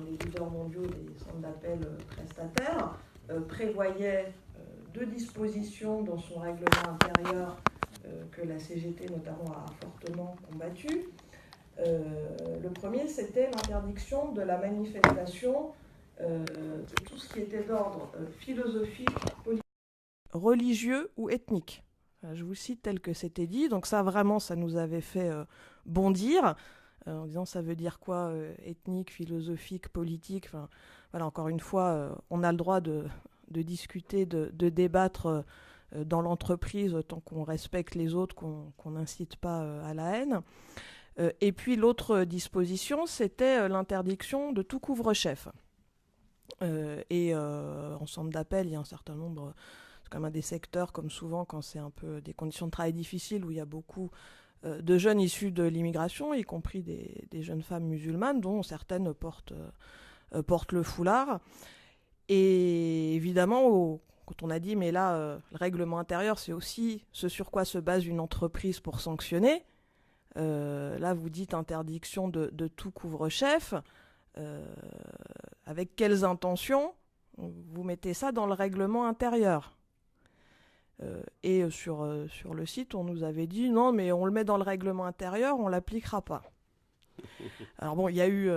les leaders mondiaux des centres d'appel prestataires, prévoyait deux dispositions dans son règlement intérieur que la CGT notamment a fortement combattu. Le premier, c'était l'interdiction de la manifestation de tout ce qui était d'ordre philosophique, politique, religieux ou ethnique. Je vous cite tel que c'était dit. Donc ça, vraiment, ça nous avait fait bondir, en disant ça veut dire quoi, ethnique, philosophique, politique. Enfin, voilà, encore une fois, on a le droit de discuter, de débattre dans l'entreprise tant qu'on respecte les autres, qu'on n'incite pas à la haine. Et puis l'autre disposition, c'était l'interdiction de tout couvre-chef. En centre d'appel, il y a un certain nombre, c'est quand même un des secteurs, comme souvent quand c'est un peu des conditions de travail difficiles, où il y a beaucoup de jeunes issus de l'immigration, y compris des jeunes femmes musulmanes, dont certaines portent le foulard. Et évidemment, quand on a dit, mais là, le règlement intérieur, c'est aussi ce sur quoi se base une entreprise pour sanctionner. Là, vous dites interdiction de tout couvre-chef. Avec quelles intentions vous mettez ça dans le règlement intérieur? Sur le site, on nous avait dit non, mais on le met dans le règlement intérieur, on ne l'appliquera pas. Alors bon, il y a eu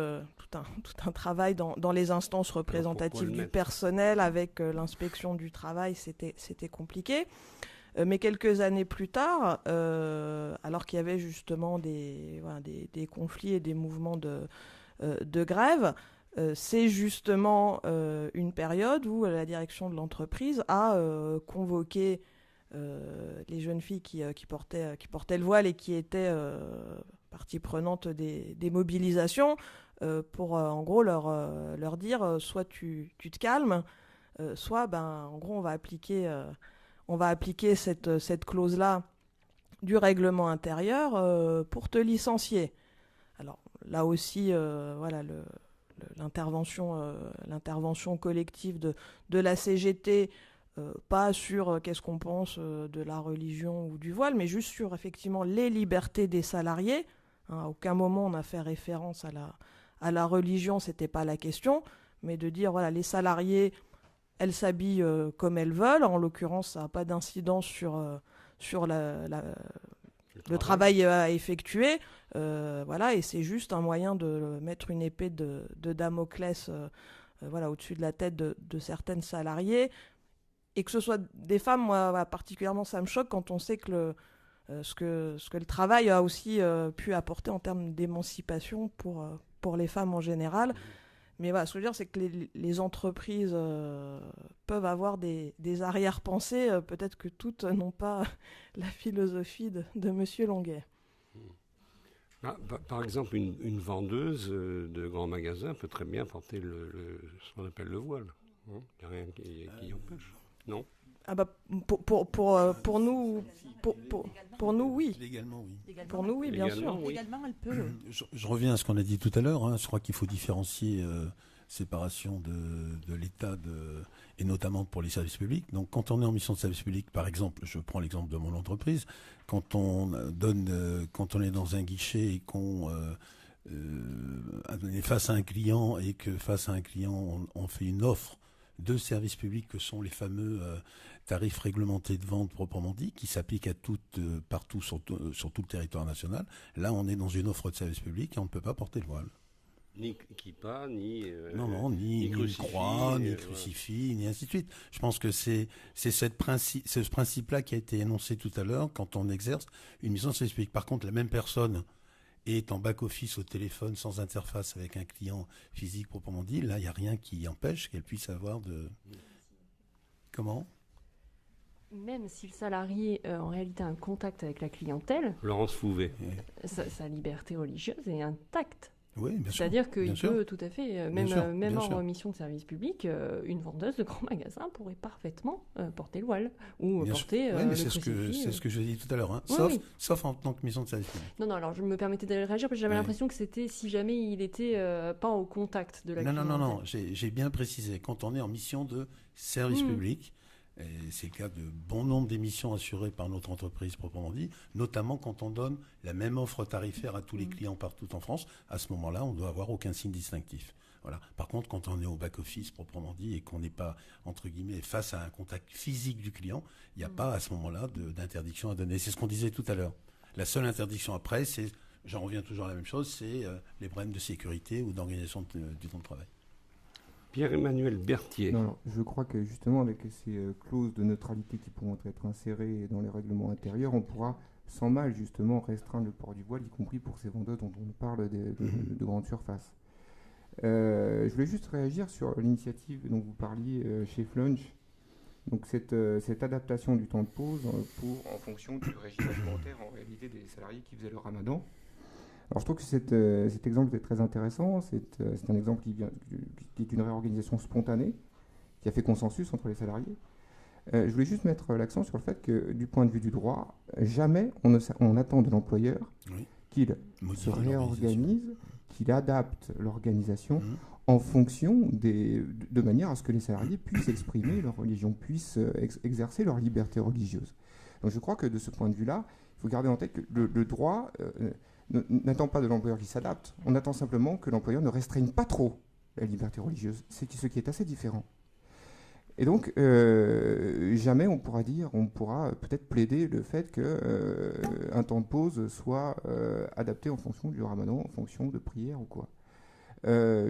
tout un travail dans les instances représentatives du personnel avec l'inspection du travail, c'était compliqué. Mais quelques années plus tard, alors qu'il y avait justement des conflits et des mouvements de grève, c'est justement une période où la direction de l'entreprise a convoqué les jeunes filles qui portaient le voile et qui étaient partie prenante des mobilisations pour en gros leur dire soit tu te calmes, soit en gros on va appliquer cette clause-là du règlement intérieur pour te licencier. Alors là aussi, l'intervention collective de la CGT, pas sur qu'est-ce qu'on pense de la religion ou du voile, mais juste sur effectivement les libertés des salariés. À aucun moment on a fait référence à la religion, c'était pas la question, mais de dire voilà, les salariés, elles s'habillent comme elles veulent. En l'occurrence, ça n'a pas d'incidence sur le travail à effectuer. Et c'est juste un moyen de mettre une épée de Damoclès au-dessus de la tête de certaines salariées. Et que ce soit des femmes, moi, particulièrement, ça me choque quand on sait que ce que le travail a aussi pu apporter en termes d'émancipation pour les femmes en général. Mais voilà, ce que je veux dire, c'est que les entreprises peuvent avoir des arrière-pensées, peut-être que toutes n'ont pas la philosophie de Monsieur Longuet. Par exemple, une vendeuse de grands magasins peut très bien porter ce qu'on appelle le voile. Il n'y a rien qui empêche. Non. Pour nous, oui. Légalement, oui. Pour nous, oui, bien sûr. Oui. Légalement, elle peut. Je reviens à ce qu'on a dit tout à l'heure. Je crois qu'il faut différencier séparation de l'État et notamment pour les services publics. Donc, quand on est en mission de service public, par exemple, je prends l'exemple de mon entreprise, quand on est dans un guichet et qu'on est face à un client et que face à un client, on fait une offre de services publics que sont les fameux tarifs réglementés de vente proprement dit, qui s'appliquent à partout sur tout le territoire national. Là, on est dans une offre de service public et on ne peut pas porter le voile. Ni kippa, ni ni croix, ni crucifix, ni ainsi de suite. Je pense que c'est ce principe-là qui a été énoncé tout à l'heure quand on exerce une mission de service public. Par contre, la même personne est en back-office au téléphone sans interface avec un client physique proprement dit, là, il n'y a rien qui empêche qu'elle puisse avoir de... Comment ? Même si le salarié, en réalité, a un contact avec la clientèle, Laurence Fouvet. Sa liberté religieuse est intacte. Oui, bien sûr. C'est-à-dire qu'il peut tout à fait, même en mission de service public, une vendeuse de grands magasins pourrait parfaitement porter le voile ou porter le crucifix. C'est ce que je dis tout à l'heure, sauf en tant que mission de service public. Non, alors je me permettais de réagir parce que j'avais l'impression que c'était si jamais il était pas au contact de la clientèle. Non, j'ai bien précisé, quand on est en mission de service public, et c'est le cas de bon nombre d'émissions assurées par notre entreprise proprement dit, notamment quand on donne la même offre tarifaire à tous les clients partout en France. À ce moment-là, on ne doit avoir aucun signe distinctif. Voilà. Par contre, quand on est au back-office proprement dit et qu'on n'est pas, entre guillemets, face à un contact physique du client, il n'y a pas à ce moment-là d'interdiction à donner. C'est ce qu'on disait tout à l'heure. La seule interdiction après, j'en reviens toujours à la même chose, c'est les problèmes de sécurité ou d'organisation du temps de travail. Pierre-Emmanuel Berthier. Non, je crois que justement avec ces clauses de neutralité qui pourront être insérées dans les règlements intérieurs, on pourra sans mal justement restreindre le port du voile, y compris pour ces vendeurs dont on parle de grandes surfaces. Je voulais juste réagir sur l'initiative dont vous parliez chez Flunch. Donc cette adaptation du temps de pause en fonction du régime alimentaire en réalité des salariés qui faisaient le ramadan. Alors je trouve que cet exemple est très intéressant. C'est un exemple qui est d'une réorganisation spontanée, qui a fait consensus entre les salariés. Je voulais juste mettre l'accent sur le fait que du point de vue du droit, jamais on attend de l'employeur qu'il se réorganise, qu'il adapte l'organisation en fonction de manière à ce que les salariés puissent exprimer leur religion, puissent exercer leur liberté religieuse. Donc je crois que de ce point de vue-là, il faut garder en tête que le droit n'attend pas de l'employeur qui s'adapte, on attend simplement que l'employeur ne restreigne pas trop la liberté religieuse, c'est ce qui est assez différent. Et donc, jamais on pourra peut-être plaider le fait qu'un temps de pause soit adapté en fonction du ramadan, en fonction de prière ou quoi.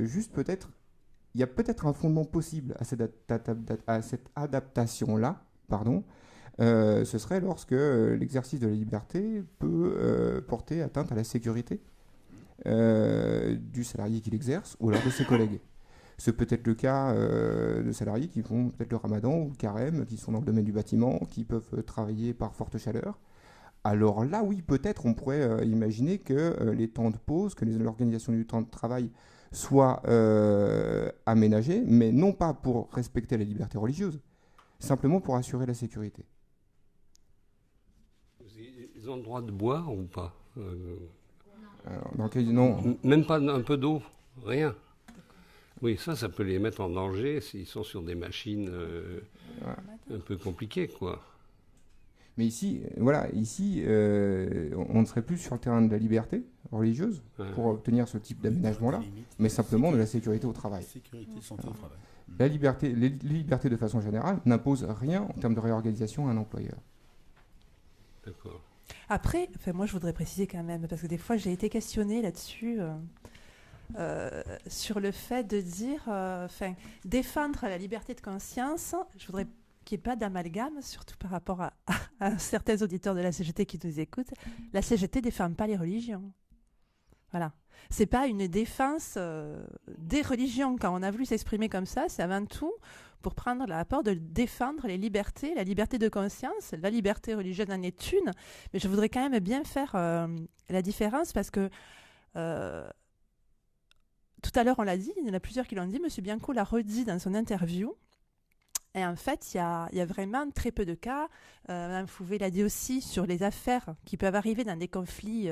Juste peut-être, il y a peut-être un fondement possible à cette adaptation-là, ce serait lorsque l'exercice de la liberté peut porter atteinte à la sécurité du salarié qui l'exerce ou alors de ses collègues. C'est peut-être le cas de salariés qui font peut-être le ramadan ou le carême, qui sont dans le domaine du bâtiment, qui peuvent travailler par forte chaleur. Alors là, oui, peut-être on pourrait imaginer que les temps de pause, que l'organisation du temps de travail soit aménagée, mais non pas pour respecter la liberté religieuse, simplement pour assurer la sécurité. Ils ont le droit de boire ou pas Alors, non. Même pas un peu d'eau, rien. Oui, ça peut les mettre en danger s'ils sont sur des machines un peu compliquées, quoi. Mais ici, on ne serait plus sur le terrain de la liberté religieuse pour obtenir ce type d'aménagement-là, mais simplement de la sécurité au travail. Sécurité, santé au travail. Les libertés de façon générale n'imposent rien en termes de réorganisation à un employeur. D'accord. Après, moi je voudrais préciser quand même, parce que des fois j'ai été questionnée là-dessus, sur le fait de dire, défendre la liberté de conscience, je voudrais qu'il n'y ait pas d'amalgame, surtout par rapport à certains auditeurs de la CGT qui nous écoutent. La CGT ne défend pas les religions. Voilà. C'est pas une défense des religions. Quand on a voulu s'exprimer comme ça, c'est avant tout pour prendre l'apport de défendre les libertés, la liberté de conscience. La liberté religieuse en est une, mais je voudrais quand même bien faire la différence parce que tout à l'heure on l'a dit, il y en a plusieurs qui l'ont dit, M. Bianco l'a redit dans son interview. Et en fait, il y a vraiment très peu de cas. Mme Fouvet l'a dit aussi sur les affaires qui peuvent arriver dans des conflits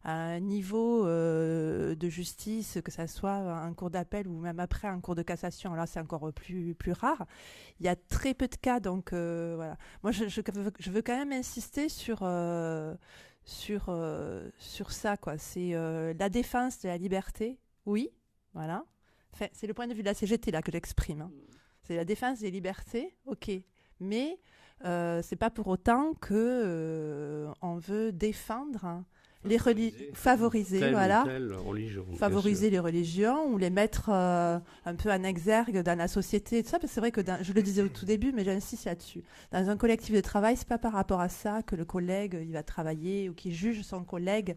à un niveau de justice, que ce soit en cour d'appel ou même après en cour de cassation. Là, c'est encore plus rare. Il y a très peu de cas. Donc, voilà. Moi, je veux quand même insister sur ça, quoi. C'est la défense de la liberté, oui, voilà. Enfin, c'est le point de vue de la CGT là que j'exprime. Hein. C'est la défense des libertés, ok. Mais c'est pas pour autant que on veut défendre favoriser favoriser les religions ou les mettre un peu en exergue dans la société. Tout ça, parce que c'est vrai que je le disais au tout début, mais j'insiste là-dessus. Dans un collectif de travail, c'est pas par rapport à ça que le collègue il va travailler ou qu'il juge son collègue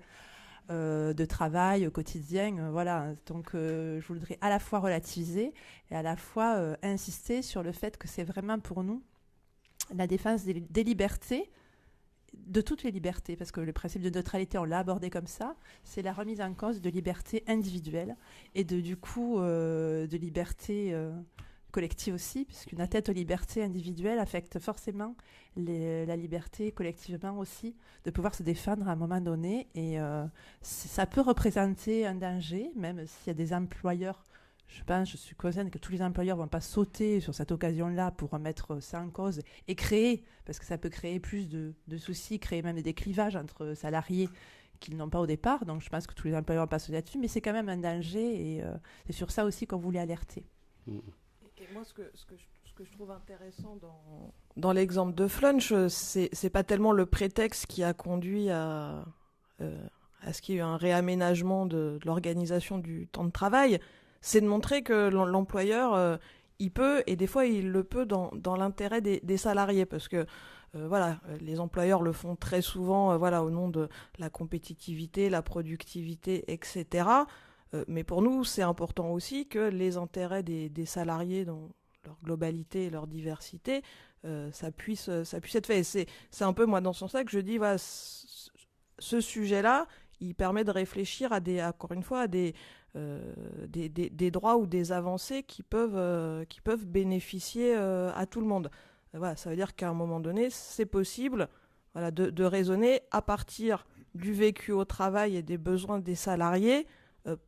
de travail quotidien, voilà. Donc je voudrais à la fois relativiser et à la fois insister sur le fait que c'est vraiment pour nous la défense des libertés, de toutes les libertés, parce que le principe de neutralité, on l'a abordé comme ça, c'est la remise en cause de libertés individuelles et de liberté collective aussi, puisqu'une atteinte aux libertés individuelles affecte forcément la liberté collectivement aussi, de pouvoir se défendre à un moment donné. Et ça peut représenter un danger, même s'il y a des employeurs, je suis consciente que tous les employeurs ne vont pas sauter sur cette occasion-là pour remettre ça en cause et créer, parce que ça peut créer plus de soucis, créer même des clivages entre salariés qu'ils n'ont pas au départ. Donc je pense que tous les employeurs passent là-dessus, mais c'est quand même un danger et c'est sur ça aussi qu'on voulait alerter. Et moi, ce que je trouve intéressant dans l'exemple de Flunch, c'est pas tellement le prétexte qui a conduit à ce qu'il y ait eu un réaménagement de l'organisation du temps de travail, c'est de montrer que l'employeur, il peut, et des fois il le peut dans l'intérêt des salariés, parce que les employeurs le font très souvent au nom de la compétitivité, la productivité, etc. Mais pour nous, c'est important aussi que les intérêts des salariés dans leur globalité et leur diversité, ça puisse être fait. Et c'est un peu, moi, dans ce sens-là que je dis, ce sujet-là, il permet de réfléchir à des droits ou des avancées qui peuvent bénéficier à tout le monde. Ça veut dire qu'à un moment donné, c'est possible de raisonner à partir du vécu au travail et des besoins des salariés,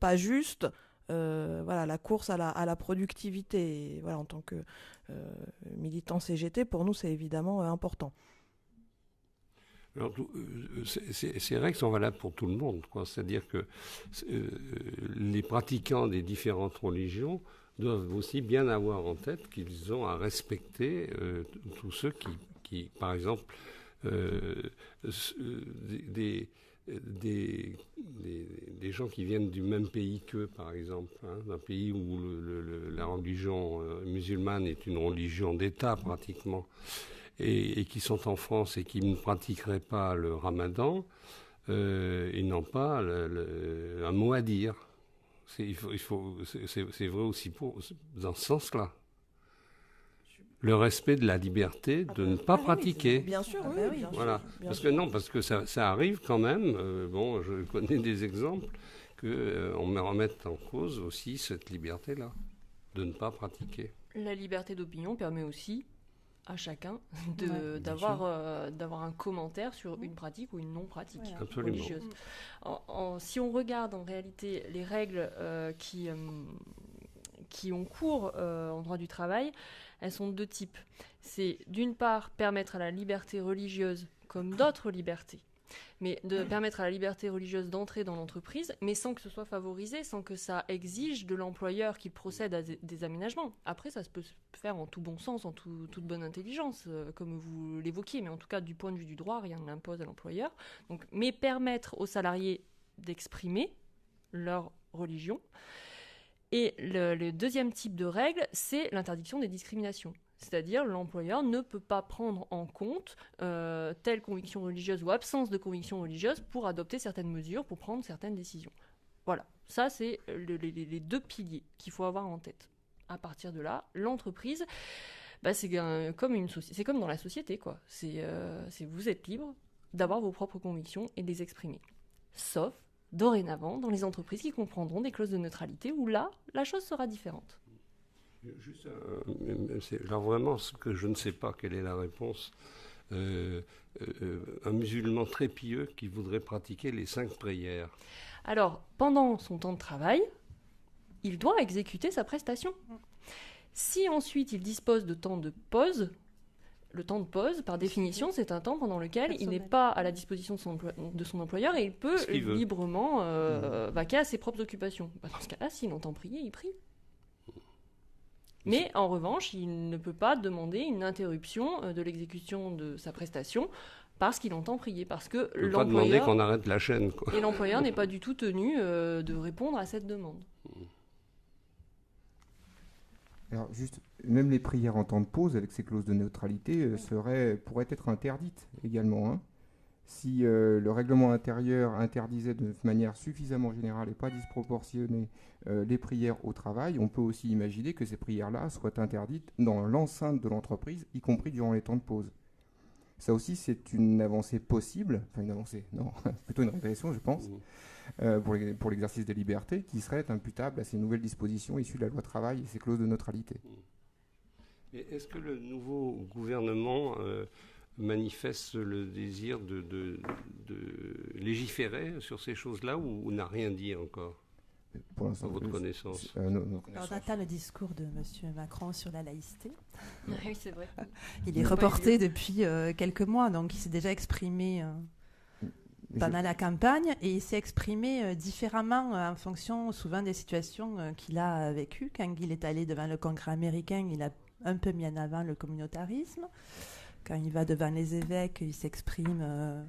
pas juste la course à la productivité. Et en tant que militant CGT, pour nous, c'est évidemment important. Alors, ces règles sont valables pour tout le monde, quoi. C'est-à-dire que les pratiquants des différentes religions doivent aussi bien avoir en tête qu'ils ont à respecter tous ceux qui par exemple, des gens qui viennent du même pays qu'eux, par exemple, d'un pays où la religion musulmane est une religion d'État pratiquement, et qui sont en France et qui ne pratiqueraient pas le ramadan, ils n'ont pas un mot à dire. C'est vrai aussi dans ce sens-là. Le respect de la liberté de ne pas pratiquer. Bien sûr, oui. Voilà. Parce que ça arrive quand même. Je connais des exemples qu'on me remette en cause aussi cette liberté-là, de ne pas pratiquer. La liberté d'opinion permet aussi à chacun d'avoir un commentaire sur une pratique ou une non-pratique religieuse. Si on regarde en réalité les règles qui ont cours en droit du travail, elles sont de deux types. C'est d'une part permettre à la liberté religieuse, comme d'autres libertés, mais de permettre à la liberté religieuse d'entrer dans l'entreprise, mais sans que ce soit favorisé, sans que ça exige de l'employeur qu'il procède à des aménagements. Après, ça peut se faire en tout bon sens, en toute bonne intelligence, comme vous l'évoquiez, mais en tout cas, du point de vue du droit, rien ne l'impose à l'employeur. Mais permettre aux salariés d'exprimer leur religion. Et le deuxième type de règle, c'est l'interdiction des discriminations. C'est-à-dire l'employeur ne peut pas prendre en compte telle conviction religieuse ou absence de conviction religieuse pour adopter certaines mesures, pour prendre certaines décisions. Voilà, ça c'est les deux piliers qu'il faut avoir en tête. À partir de là, l'entreprise, c'est comme dans la société, quoi. Vous êtes libre d'avoir vos propres convictions et de les exprimer. Sauf, dorénavant, dans les entreprises qui comprendront des clauses de neutralité où là, la chose sera différente. Juste, alors vraiment, ce que je ne sais pas, quelle est la réponse, un musulman très pieux qui voudrait pratiquer les 5 prières. Alors, pendant son temps de travail, il doit exécuter sa prestation. Si ensuite il dispose de temps de pause, le temps de pause, par définition, c'est un temps pendant lequel il n'est pas à la disposition de son employeur et il peut librement vaquer à ses propres occupations. Dans ce cas-là, s'il entend prier, il prie. Mais en revanche, il ne peut pas demander une interruption de l'exécution de sa prestation parce qu'il entend prier, parce que l'employeur... Il ne peut pas demander qu'on arrête la chaîne, quoi. Et l'employeur n'est pas du tout tenu de répondre à cette demande. Alors juste, même les prières en temps de pause, avec ces clauses de neutralité, pourraient être interdites également. Hein. Si le règlement intérieur interdisait de manière suffisamment générale et pas disproportionnée les prières au travail, on peut aussi imaginer que ces prières-là soient interdites dans l'enceinte de l'entreprise, y compris durant les temps de pause. Ça aussi, c'est une avancée possible, enfin une avancée, non, plutôt une régression, je pense, pour l'exercice des libertés, qui serait imputable à ces nouvelles dispositions issues de la loi travail et ces clauses de neutralité. Et est-ce que le nouveau gouvernement manifeste le désir de légiférer sur ces choses-là ou n'a rien dit encore, pour l'instant, à votre connaissance? Alors, on attend le discours de M. Macron sur la laïcité. Oui, c'est vrai. Il est reporté depuis quelques mois, donc il s'est déjà exprimé. pendant la campagne, et il s'est exprimé différemment en fonction souvent des situations qu'il a vécues. Quand il est allé devant le Congrès américain, il a un peu mis en avant le communautarisme. Quand il va devant les évêques, il s'exprime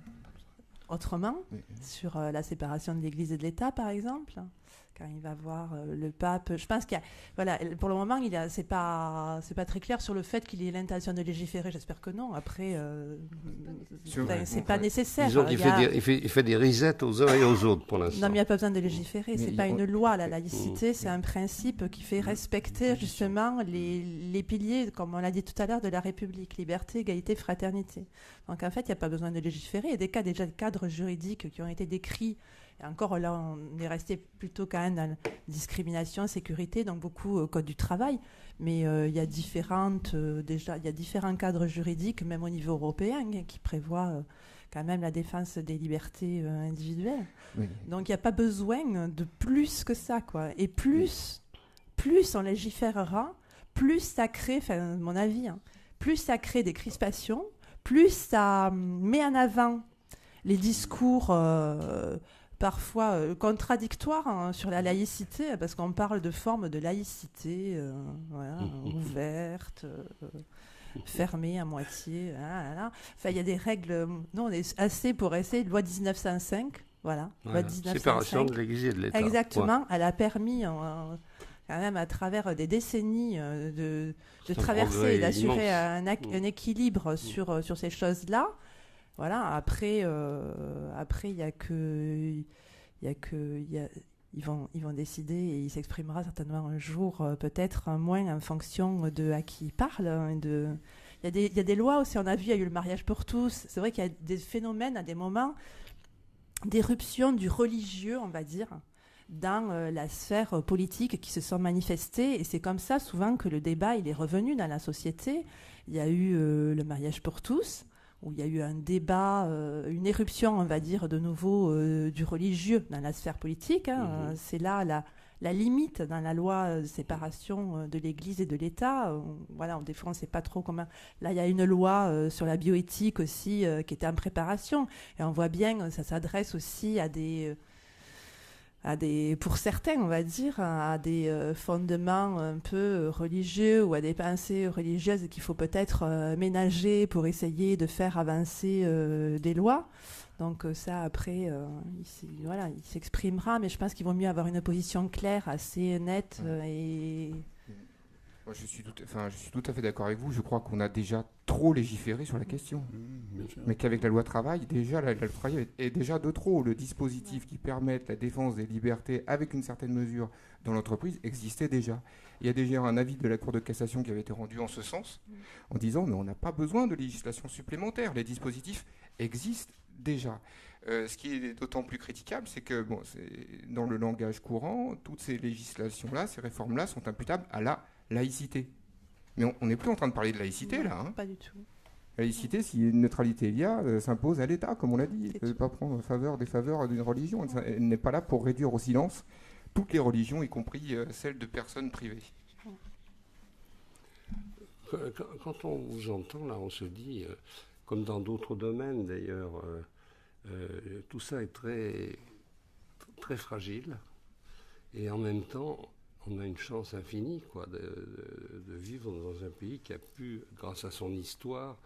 autrement sur la séparation de l'Église et de l'État, par exemple. Quand il va voir le pape, je pense qu'il y a, voilà, pour le moment, c'est pas très clair sur le fait qu'il ait l'intention de légiférer. J'espère que non. Après, c'est pas nécessaire. Disons qu'il fait des risettes aux uns et aux autres pour l'instant. Non, mais il n'y a pas besoin de légiférer. C'est pas une loi, la laïcité. C'est un principe qui fait respecter justement les piliers, comme on l'a dit tout à l'heure, de la République: liberté, égalité, fraternité. Donc en fait, il n'y a pas besoin de légiférer. Il y a déjà des cadres juridiques qui ont été décrits. Et encore là, on est resté plutôt quand même dans la discrimination, sécurité, donc beaucoup code du travail. Mais il y a différents cadres juridiques, même au niveau européen, qui prévoient quand même la défense des libertés individuelles. Oui. Donc il n'y a pas besoin de plus que ça, quoi. Et plus on légiférera, plus ça crée, à mon avis, plus ça crée des crispations, plus ça met en avant les discours parfois contradictoires sur la laïcité, parce qu'on parle de formes de laïcité ouverte, fermée à moitié. Enfin, il y a des règles. Nous, on est assez pour essayer. Loi 1905, voilà. Loi 1905. Séparation de l'Église et de l'État. Exactement. Ouais. Elle a permis, quand même, à travers des décennies, de traverser et d'assurer un équilibre sur ces choses-là. Voilà, après, il y a que ils vont décider, et il s'exprimera certainement un jour, peut-être moins en fonction de à qui il parle. Il y a des lois aussi, on a vu, il y a eu le mariage pour tous. C'est vrai qu'il y a des phénomènes à des moments d'éruption du religieux, on va dire, dans la sphère politique qui se sont manifestés, et c'est comme ça souvent que le débat il est revenu dans la société. Il y a eu le mariage pour tous, où il y a eu un débat, une éruption, on va dire, de nouveau du religieux dans la sphère politique. C'est là la limite dans la loi de séparation de l'Église et de l'État. Voilà, des fois, on ne sait pas trop comment... Là, il y a une loi sur la bioéthique aussi qui était en préparation. Et on voit bien, ça s'adresse aussi à des, pour certains, on va dire, à des fondements un peu religieux ou à des pensées religieuses qu'il faut peut-être ménager pour essayer de faire avancer des lois. Donc ça, après, il s'exprimera, mais je pense qu'il vaut mieux avoir une position claire, assez nette et... Moi, je suis tout à fait d'accord avec vous. Je crois qu'on a déjà trop légiféré sur la question. Mais qu'avec la loi travail, déjà, la loi travail est déjà de trop. Le dispositif qui permet la défense des libertés avec une certaine mesure dans l'entreprise existait déjà. Il y a déjà un avis de la Cour de cassation qui avait été rendu en ce sens, en disant mais on n'a pas besoin de législation supplémentaire. Les dispositifs existent déjà. Ce qui est d'autant plus critiquable, c'est que dans le langage courant, toutes ces législations-là, ces réformes-là sont imputables à la laïcité. Mais on n'est plus en train de parler de laïcité, là. Pas du tout. La laïcité, si une neutralité il y a, s'impose à l'État, comme on l'a dit. Elle ne peut pas prendre des faveurs d'une religion. Elle n'est pas là pour réduire au silence toutes les religions, y compris celles de personnes privées. Quand on vous entend, là, on se dit, comme dans d'autres domaines d'ailleurs, tout ça est très, très fragile. Et en même temps, on a une chance infinie de vivre dans un pays qui a pu, grâce à son histoire,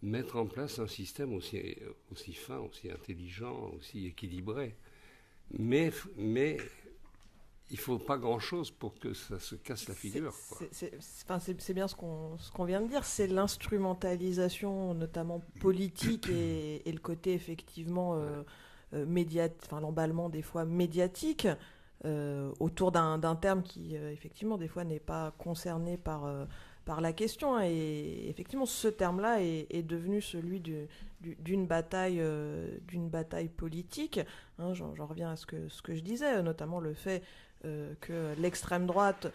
mettre en place un système aussi fin, aussi intelligent, aussi équilibré. Mais il ne faut pas grand-chose pour que ça se casse la figure. C'est bien ce qu'on vient de dire. C'est l'instrumentalisation, notamment politique, et le côté effectivement l'emballement des fois médiatique, autour d'un terme qui effectivement des fois n'est pas concerné par la question. Et effectivement, ce terme-là est devenu celui d'une bataille politique. J'en reviens à ce que je disais, notamment le fait que l'extrême droite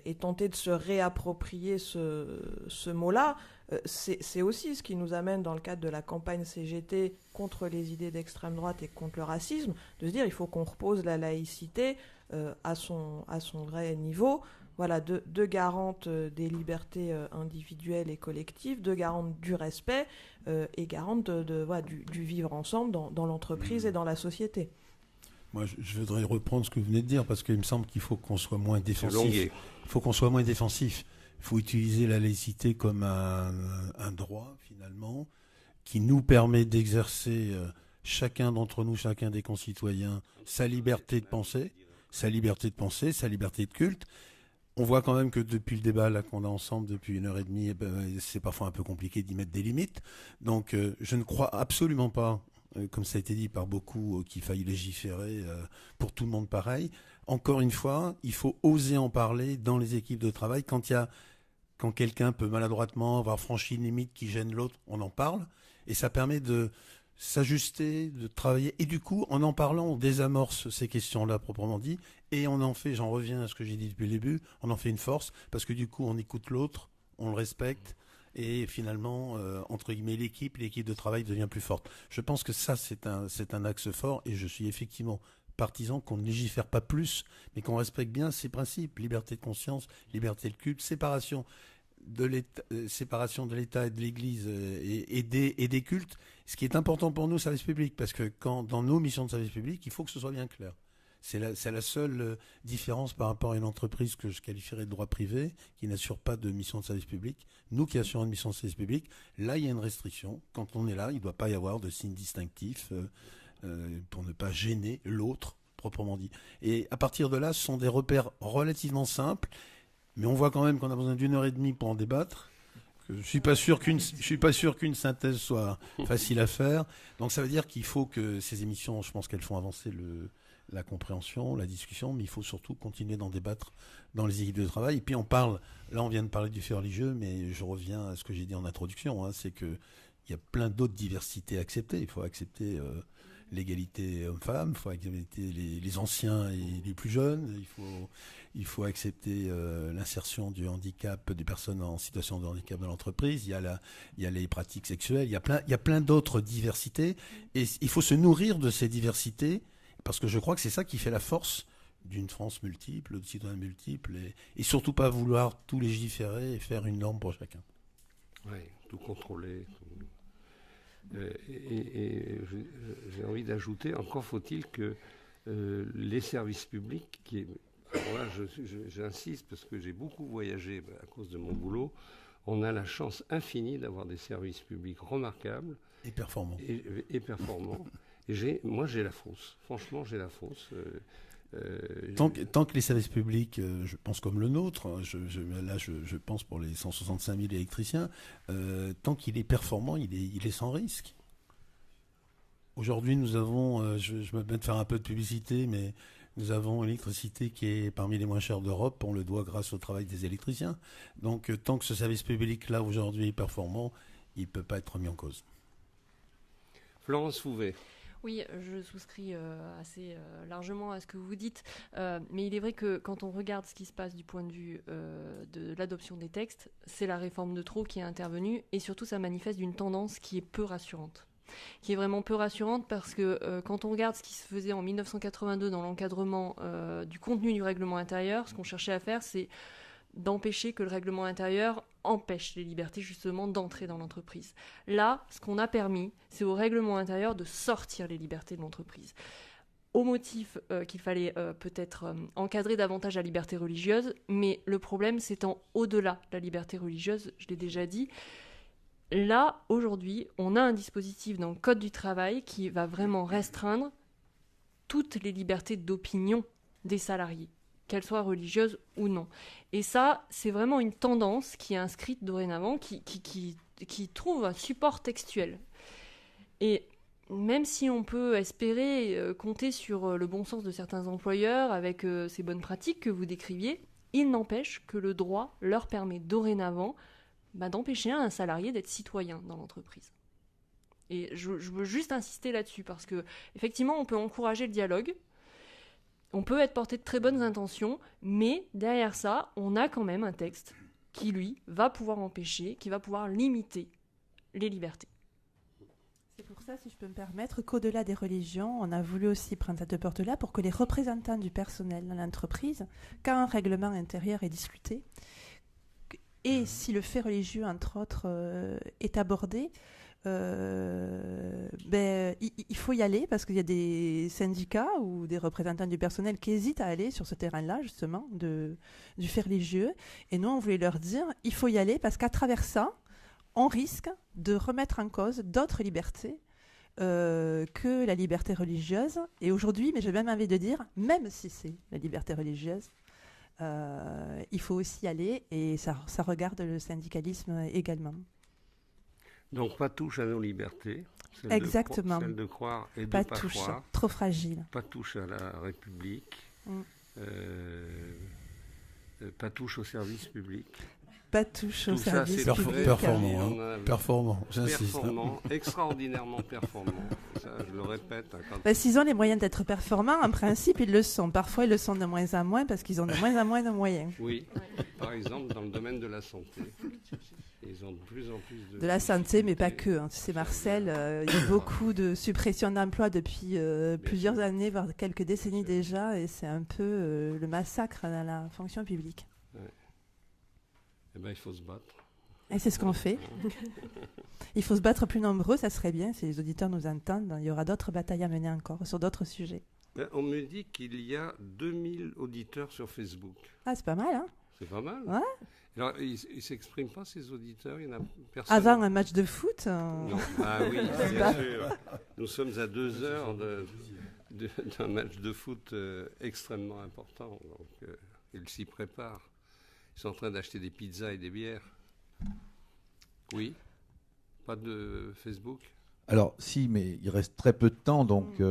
ait tenté de se réapproprier ce mot-là. C'est aussi ce qui nous amène, dans le cadre de la campagne CGT contre les idées d'extrême droite et contre le racisme, de se dire il faut qu'on repose la laïcité à son vrai niveau, voilà, de garante des libertés individuelles et collectives, de garante du respect et garante du vivre ensemble dans l'entreprise et dans la société. Moi, je voudrais reprendre ce que vous venez de dire, parce qu'il me semble qu'il faut qu'on soit moins défensif. Il faut qu'on soit moins défensif. Il faut utiliser la laïcité comme un droit, finalement, qui nous permet d'exercer, chacun d'entre nous, chacun des concitoyens, sa liberté de penser, sa liberté de culte. On voit quand même que depuis le débat là qu'on a ensemble depuis 1h30, c'est parfois un peu compliqué d'y mettre des limites. Donc je ne crois absolument pas, comme ça a été dit par beaucoup, qu'il faille légiférer pour tout le monde pareil. Encore une fois, il faut oser en parler dans les équipes de travail. Quand quelqu'un peut maladroitement avoir franchi une limite qui gêne l'autre, on en parle. Et ça permet de s'ajuster, de travailler. Et du coup, en parlant, on désamorce ces questions-là proprement dit. Et on en fait, j'en reviens à ce que j'ai dit depuis le début, on en fait une force. Parce que du coup, on écoute l'autre, on le respecte. Et finalement, entre guillemets, l'équipe de travail devient plus forte. Je pense que ça, c'est un axe fort. Et je suis effectivement partisan qu'on ne légifère pas plus, mais qu'on respecte bien ces principes. Liberté de conscience, liberté de culte, séparation de l'État et de l'Église et des cultes. Ce qui est important pour nous, service public, parce que dans nos missions de service public, il faut que ce soit bien clair. C'est la seule différence par rapport à une entreprise que je qualifierais de droit privé, qui n'assure pas de mission de service public. Nous qui assurons une mission de service public, là, il y a une restriction. Quand on est là, il ne doit pas y avoir de signe distinctif pour ne pas gêner l'autre, proprement dit. Et à partir de là, ce sont des repères relativement simples, mais on voit quand même qu'on a besoin d'1h30 pour en débattre. Je suis pas sûr qu'une synthèse soit facile à faire. Donc ça veut dire qu'il faut que ces émissions, je pense qu'elles font avancer la compréhension, la discussion, mais il faut surtout continuer d'en débattre dans les équipes de travail. Et puis on vient de parler du fait religieux, mais je reviens à ce que j'ai dit en introduction, c'est qu'il y a plein d'autres diversités à accepter. Il faut accepter l'égalité homme-femme, il faut accepter les anciens et les plus jeunes, il faut accepter l'insertion du handicap, des personnes en situation de handicap dans l'entreprise, il y a les pratiques sexuelles, il y a plein d'autres diversités, et il faut se nourrir de ces diversités, parce que je crois que c'est ça qui fait la force d'une France multiple, de citoyens multiples, et surtout pas vouloir tout légiférer et faire une norme pour chacun. Oui, tout contrôler. Et j'ai envie d'ajouter, encore faut-il que les services publics, alors là j'insiste parce que j'ai beaucoup voyagé à cause de mon boulot, on a la chance infinie d'avoir des services publics remarquables. Et performants. Et performants. Et moi j'ai la fausse, franchement j'ai la fausse. Tant que les services publics, je pense comme le nôtre, je pense pour les 165 000 électriciens, tant qu'il est performant, il est sans risque. Aujourd'hui, nous avons, je me permets de faire un peu de publicité, mais nous avons une électricité qui est parmi les moins chères d'Europe. On le doit grâce au travail des électriciens. Donc, tant que ce service public-là, aujourd'hui, est performant, il ne peut pas être remis en cause. Florence Fouvet. Oui, je souscris assez largement à ce que vous dites, mais il est vrai que quand on regarde ce qui se passe du point de vue de l'adoption des textes, c'est la réforme de trop qui est intervenue, et surtout ça manifeste d'une tendance qui est peu rassurante. Qui est vraiment peu rassurante parce que quand on regarde ce qui se faisait en 1982 dans l'encadrement du contenu du règlement intérieur, ce qu'on cherchait à faire, c'est d'empêcher que le règlement intérieur empêche les libertés justement d'entrer dans l'entreprise. Là, ce qu'on a permis, c'est au règlement intérieur de sortir les libertés de l'entreprise. Au motif qu'il fallait peut-être encadrer davantage la liberté religieuse, mais le problème s'étend au-delà de la liberté religieuse, je l'ai déjà dit. Là, aujourd'hui, on a un dispositif dans le Code du travail qui va vraiment restreindre toutes les libertés d'opinion des salariés, qu'elles soient religieuses ou non. Et ça, c'est vraiment une tendance qui est inscrite dorénavant, qui trouve un support textuel. Et même si on peut espérer compter sur le bon sens de certains employeurs avec ces bonnes pratiques que vous décriviez, il n'empêche que le droit leur permet dorénavant d'empêcher un salarié d'être citoyen dans l'entreprise. Et je veux juste insister là-dessus, parce que effectivement, on peut encourager le dialogue, on peut être porté de très bonnes intentions, mais derrière ça, on a quand même un texte qui, lui, va pouvoir empêcher, qui va pouvoir limiter les libertés. C'est pour ça, si je peux me permettre, qu'au-delà des religions, on a voulu aussi prendre cette porte-là pour que les représentants du personnel dans l'entreprise, quand un règlement intérieur est discuté, et si le fait religieux, entre autres, est abordé, il faut y aller parce qu'il y a des syndicats ou des représentants du personnel qui hésitent à aller sur ce terrain-là, justement, du fait religieux. Et nous, on voulait leur dire, il faut y aller parce qu'à travers ça, on risque de remettre en cause d'autres libertés que la liberté religieuse. Et aujourd'hui, mais j'ai même envie de dire, même si c'est la liberté religieuse, il faut aussi y aller et ça regarde le syndicalisme également. Donc pas touche à nos libertés, exactement. Celle de croire et de pas pas touche, croire. Trop fragile. Pas touche à la République, pas touche au service public. Pas touche au service public. Performant, j'insiste. Performant, extraordinairement performant. Ça, je le répète. S'ils ont les moyens d'être performants, en principe, ils le sont. Parfois, ils le sont de moins en moins parce qu'ils ont de moins en moins de moyens. Oui, par exemple, dans le domaine de la santé. Ils ont de plus en plus de la santé, mais pas que. Hein. Tu sais, Marcel, il y a beaucoup de suppression d'emplois depuis plusieurs années, voire quelques décennies déjà, et c'est un peu le massacre dans la fonction publique. Ouais. Eh bien, il faut se battre. Et c'est ce qu'on fait. Il faut se battre plus nombreux, ça serait bien, si les auditeurs nous entendent. Il y aura d'autres batailles à mener encore sur d'autres sujets. On me dit qu'il y a 2000 auditeurs sur Facebook. Ah, c'est pas mal, hein? C'est pas mal. Ouais. Alors, ils ne s'expriment pas, ces auditeurs? Il y en a personne. Avant un match de foot Non. Ah oui, bien sûr. Nous sommes à 2 heures d'un match de foot extrêmement important. Donc, ils s'y préparent. Ils sont en train d'acheter des pizzas et des bières. Oui? Pas de Facebook? Alors, si, mais il reste très peu de temps. Donc,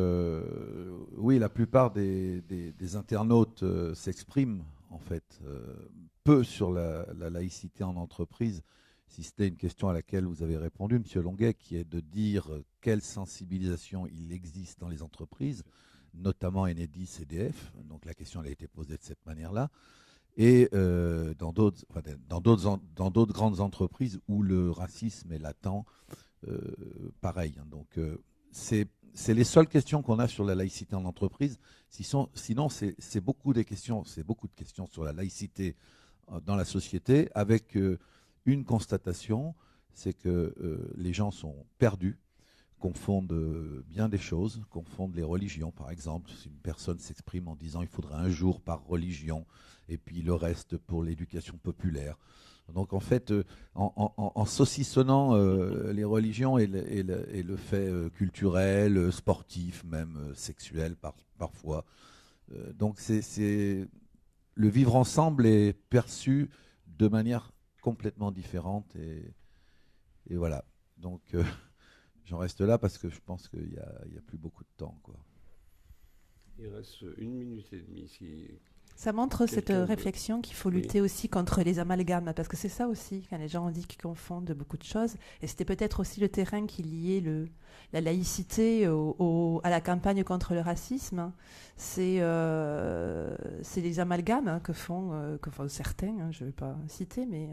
oui, la plupart des internautes s'expriment, en fait, peu sur la laïcité en entreprise, si c'était une question à laquelle vous avez répondu, M. Longuet, qui est de dire quelle sensibilisation il existe dans les entreprises, notamment Enedis, EDF. Donc, la question elle a été posée de cette manière-là. Et dans d'autres grandes entreprises où le racisme est latent, pareil. Hein. Donc, c'est les seules questions qu'on a sur la laïcité en entreprise. Sinon, c'est beaucoup de questions sur la laïcité dans la société, avec une constatation, c'est que les gens sont perdus, confondent bien des choses, confondent les religions, par exemple. Si une personne s'exprime en disant il faudrait un jour par religion, et puis le reste pour l'éducation populaire. Donc en fait, en saucissonnant les religions et le fait culturel, sportif, même sexuel parfois. Donc le vivre ensemble est perçu de manière complètement différente. Et voilà. Donc j'en reste là parce que je pense qu'il n'y a plus beaucoup de temps, quoi. Il reste 1 minute et demie si... Ça montre cette réflexion qu'il faut lutter aussi contre les amalgames, parce que c'est ça aussi, quand les gens ont dit qu'ils confondent beaucoup de choses. Et c'était peut-être aussi le terrain qui liait la laïcité à la campagne contre le racisme. C'est les amalgames que font certains, hein, je ne vais pas citer, mais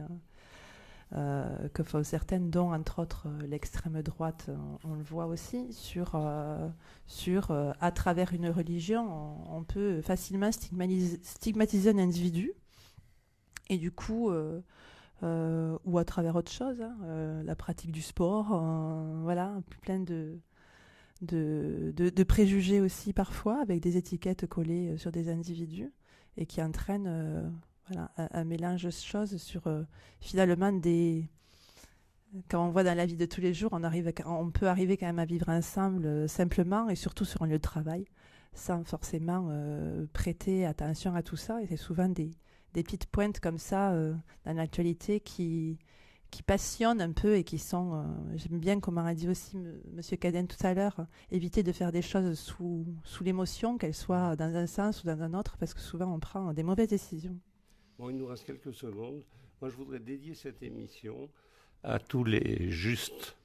que font certaines, dont entre autres l'extrême droite, on le voit aussi, à travers une religion, on peut facilement stigmatiser un individu, et du coup, ou à travers autre chose, hein, la pratique du sport, voilà, plein de préjugés aussi parfois, avec des étiquettes collées sur des individus, et qui entraînent... Voilà, un mélange de choses sur finalement quand on voit dans la vie de tous les jours, on peut arriver quand même à vivre ensemble simplement et surtout sur un lieu de travail sans forcément prêter attention à tout ça. Et c'est souvent des petites pointes comme ça dans l'actualité qui passionnent un peu et qui sont, j'aime bien comme a dit aussi Monsieur Cadenne tout à l'heure, éviter de faire des choses sous l'émotion, qu'elles soient dans un sens ou dans un autre, parce que souvent on prend des mauvaises décisions. Bon, il nous reste quelques secondes. Moi, je voudrais dédier cette émission à tous les justes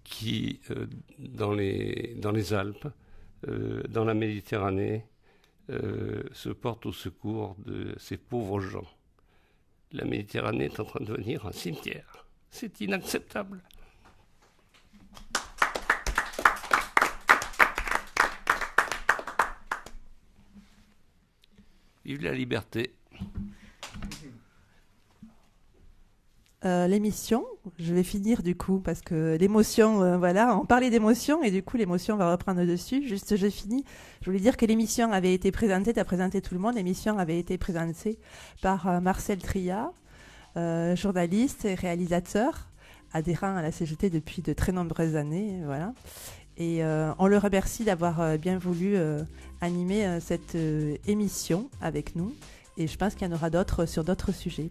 qui, dans les Alpes, dans la Méditerranée, se portent au secours de ces pauvres gens. La Méditerranée est en train de devenir un cimetière. C'est inacceptable. Vive la liberté. L'émission, je vais finir du coup parce que l'émotion, voilà, on parlait d'émotion et du coup l'émotion va reprendre dessus. Juste, j'ai fini. Je voulais dire que l'émission avait été présentée, tu as présenté tout le monde, l'émission avait été présentée par Marcel Tria, journaliste et réalisateur, adhérent à la CGT depuis de très nombreuses années, voilà. Et on le remercie d'avoir bien voulu animer cette émission avec nous et je pense qu'il y en aura d'autres sur d'autres sujets.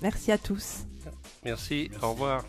Merci à tous. Merci. Au revoir.